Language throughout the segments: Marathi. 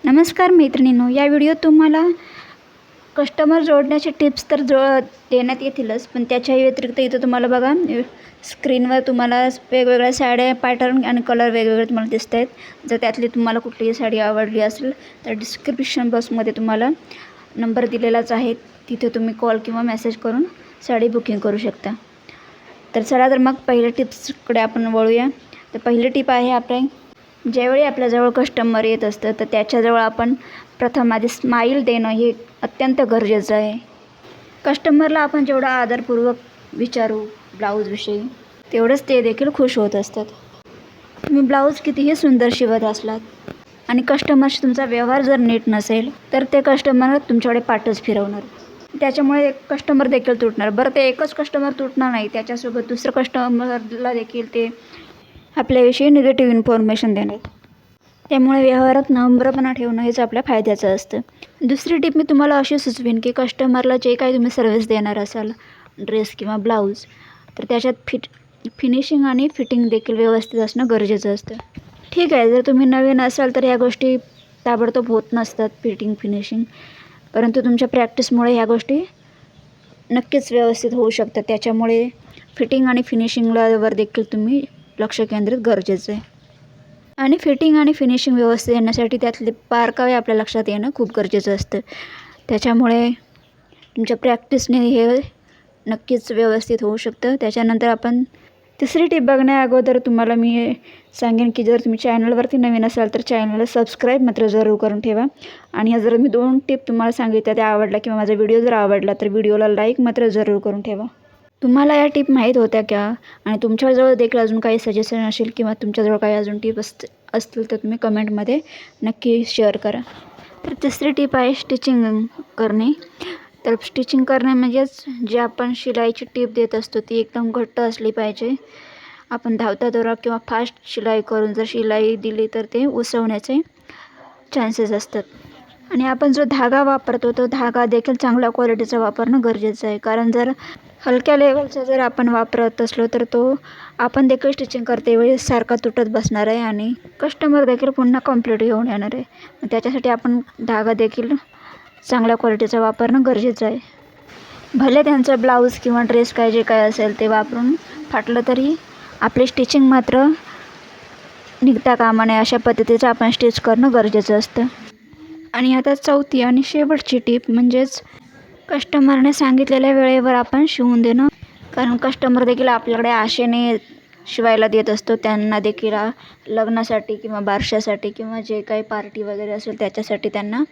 नमस्कार मैत्रिणींनो, या व्हिडिओत तुम्हाला कस्टमर जोडण्याचे टिप्स तर देण्यात येतीलच, पण त्याच्या व्यतिरिक्त इथं तुम्हाला बघा स्क्रीनवर तुम्हाला वेगवेगळ्या साड्या पॅटर्न आणि कलर वेगवेगळे तुम्हाला दिसत आहेत. जर त्यातली तुम्हाला कुठलीही साडी आवडली असेल तर डिस्क्रिप्शन बॉक्समध्ये तुम्हाला नंबर दिलेलाच आहे, तिथे तुम्ही कॉल किंवा मेसेज करून साडी बुकिंग करू शकता. तर चला तर मग पहिल्या टिप्सकडे आपण वळूया. तर पहिली टिप आहे आपल्या ज्यावेळी आपल्याजवळ कस्टमर येत असतं तर त्याच्याजवळ आपण प्रथम आधी स्माईल देणं हे अत्यंत गरजेचं आहे. कस्टमरला आपण जेवढा आदरपूर्वक विचारू ब्लाऊजविषयी तेवढंच ते देखील खुश होत असतात. तुम्ही ब्लाऊज कितीही सुंदर शिवत असलात आणि कस्टमरशी तुमचा व्यवहार जर नीट नसेल तर ते कस्टमर तुमच्याकडे पाठच फिरवणार. त्याच्यामुळे एक कस्टमर देखील तुटणार. बरं, ते एकच कस्टमर तुटणार नाही, त्याच्यासोबत दुसरं कस्टमरला देखील ते आपल्याविषयी निगेटिव्ह इन्फॉर्मेशन देणार. त्यामुळे व्यवहारात नम्रपणा ठेवणं हेच आपल्या फायद्याचं असतं. दुसरी टिप मी तुम्हाला अशी सुचवेन की कस्टमरला जे काही तुम्ही सर्व्हिस देणार असाल, ड्रेस किंवा ब्लाऊज, तर त्याच्यात फिनिशिंग आणि फिटिंग देखील व्यवस्थित असणं गरजेचं असतं. ठीक आहे, जर तुम्ही नवीन असाल तर ह्या गोष्टी ताबडतोब होत नसतात फिटिंग फिनिशिंग, परंतु तुमच्या प्रॅक्टिसमुळे ह्या गोष्टी नक्कीच व्यवस्थित होऊ शकतात. त्याच्यामुळे फिटिंग आणि फिनिशिंगवर देखील तुम्ही लक्ष केंद्रित गरजेचं आहे. आणि फिटिंग आणि फिनिशिंग व्यवस्थित येण्यासाठी त्यातले बारकावे आपल्या लक्षात येणं खूप गरजेचं असतं. त्याच्यामुळे तुमच्या प्रॅक्टिसने हे नक्कीच व्यवस्थित होऊ शकतं. त्याच्यानंतर आपण तिसरी टिप बघण्या अगोदर तुम्हाला मी सांगेन की जर तुम्ही चॅनलवरती नवीन असाल तर चॅनलला सबस्क्राईब मात्र जरूर करून ठेवा. आणि जर मी 2 टिप तुम्हाला सांगितल्या त्या आवडल्या किंवा माझा व्हिडिओ जर आवडला तर व्हिडिओला लाईक मात्र जरूर करून ठेवा. तुम्हाला या टिप माहीत होत्या का? आणि तुमच्याजवळ देखील अजून काही सजेशन असेल किंवा तुमच्याजवळ काही अजून टिप असतील तर तुम्ही कमेंटमध्ये नक्की शेअर करा. तर तिसरी टिप आहे स्टिचिंग करणे. तर स्टिचिंग करणे म्हणजेच जे आपण शिलाईची टिप देत असतो ती एकदम घट्ट असली पाहिजे. आपण धावता दोरा किंवा फास्ट शिलाई करून जर शिलाई दिली तर ते उसवण्याचे चान्सेस असतात. आणि आपण जो धागा वापरतो तो धागा देखील चांगल्या क्वालिटीचा वापरणं गरजेचं आहे. कारण जर हलक्या लेवलचा जर आपण वापरत असलो तर तो आपण देखील स्टिचिंग करतेवेळी सारखा तुटत बसणार आहे आणि कस्टमर देखील पुन्हा कंप्लीट घेऊन येणार आहे. त्याच्यासाठी आपण धागा देखील चांगल्या क्वालिटीचा वापरणं गरजेचं आहे. भले त्यांचं ब्लाऊज किंवा ड्रेस काय जे काय असेल ते वापरून फाटलं तरी आपली स्टिचिंग मात्र निघता कामा नये अशा पद्धतीचं आपण स्टिच करणं गरजेचं असतं. आणि आता चौथी आणि शेवटची टिप म्हणजेच कस्टमरने सांगितलेल्या वेळेवर आपण शिवून देणं. कारण कस्टमर देखील आपल्याकडे आशेने शिवायला देत असतो. त्यांना देखील लग्नासाठी किंवा बारशासाठी किंवा जे काही पार्टी वगैरे असेल त्याच्यासाठी त्यांना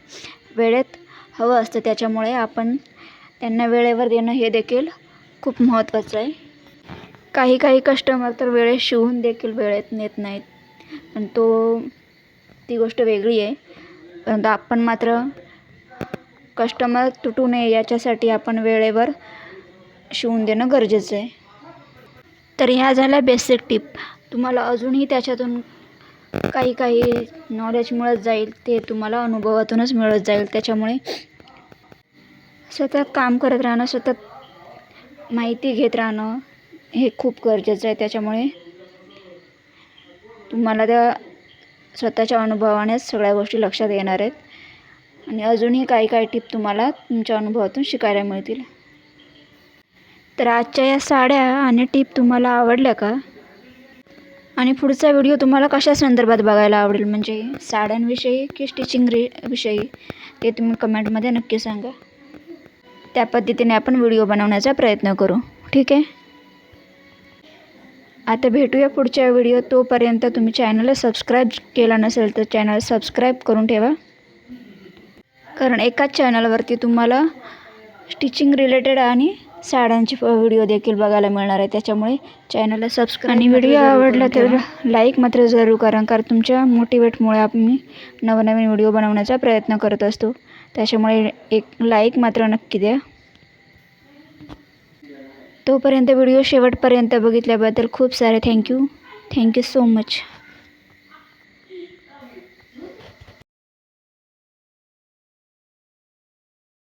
वेळेत हवं असतं. त्याच्यामुळे आपण त्यांना वेळेवर देणं हे देखील खूप महत्त्वाचं आहे. काही कस्टमर तर वेळेत शिवून देखील वेळेत नेत नाहीत, पण ती गोष्ट वेगळी आहे. परंतु आपण मात्र कस्टमर तुटू नये याच्यासाठी आपण वेळेवर शिवून देणं गरजेचं आहे. तर ह्या झाल्या बेसिक टिप. तुम्हाला अजूनही त्याच्यातून काही नॉलेज मिळत जाईल, ते तुम्हाला अनुभवातूनच मिळत जाईल. त्याच्यामुळे सतत काम करत राहणं, सतत माहिती घेत राहणं हे खूप गरजेचं आहे. त्याच्यामुळे तुम्हाला त्या स्वतःच्या अनुभवानेच सगळ्या गोष्टी लक्षात येणार आहेत आणि अजूनही काही टिप तुम्हाला तुमच्या अनुभवातून शिकायला मिळतील. तर आजच्या या साड्या आणि टिप तुम्हाला आवडल्या का? आणि पुढचा व्हिडिओ तुम्हाला कशा संदर्भात बघायला आवडेल, म्हणजे साड्यांविषयी की स्टिचिंग विषयी, ते तुम्ही कमेंटमध्ये नक्की सांगा. त्या पद्धतीने आपण व्हिडिओ बनवण्याचा प्रयत्न करू. ठीक आहे, आता भेटूया पुढच्या व्हिडिओ. तोपर्यंत तुम्ही चॅनलला सबस्क्राईब केला नसेल तर चॅनल सबस्क्राईब करून ठेवा. कारण एकाच चॅनलवरती तुम्हाला स्टिचिंग रिलेटेड आणि साड्यांचे व्हिडिओ देखील बघायला मिळणार आहे. त्याच्यामुळे चॅनलला सबस्क्राईब आणि व्हिडिओ आवडला तर लाईक मात्र जरूर करा. कारण तुमच्या मोटिवेटमुळे आम्ही नवनवीन व्हिडिओ बनवण्याचा प्रयत्न करत असतो. त्याच्यामुळे एक लाईक मात्र नक्की द्या. तोपर्यंत व्हिडिओ शेवटपर्यंत बघितल्याबद्दल खूप सारे थँक्यू सो मच.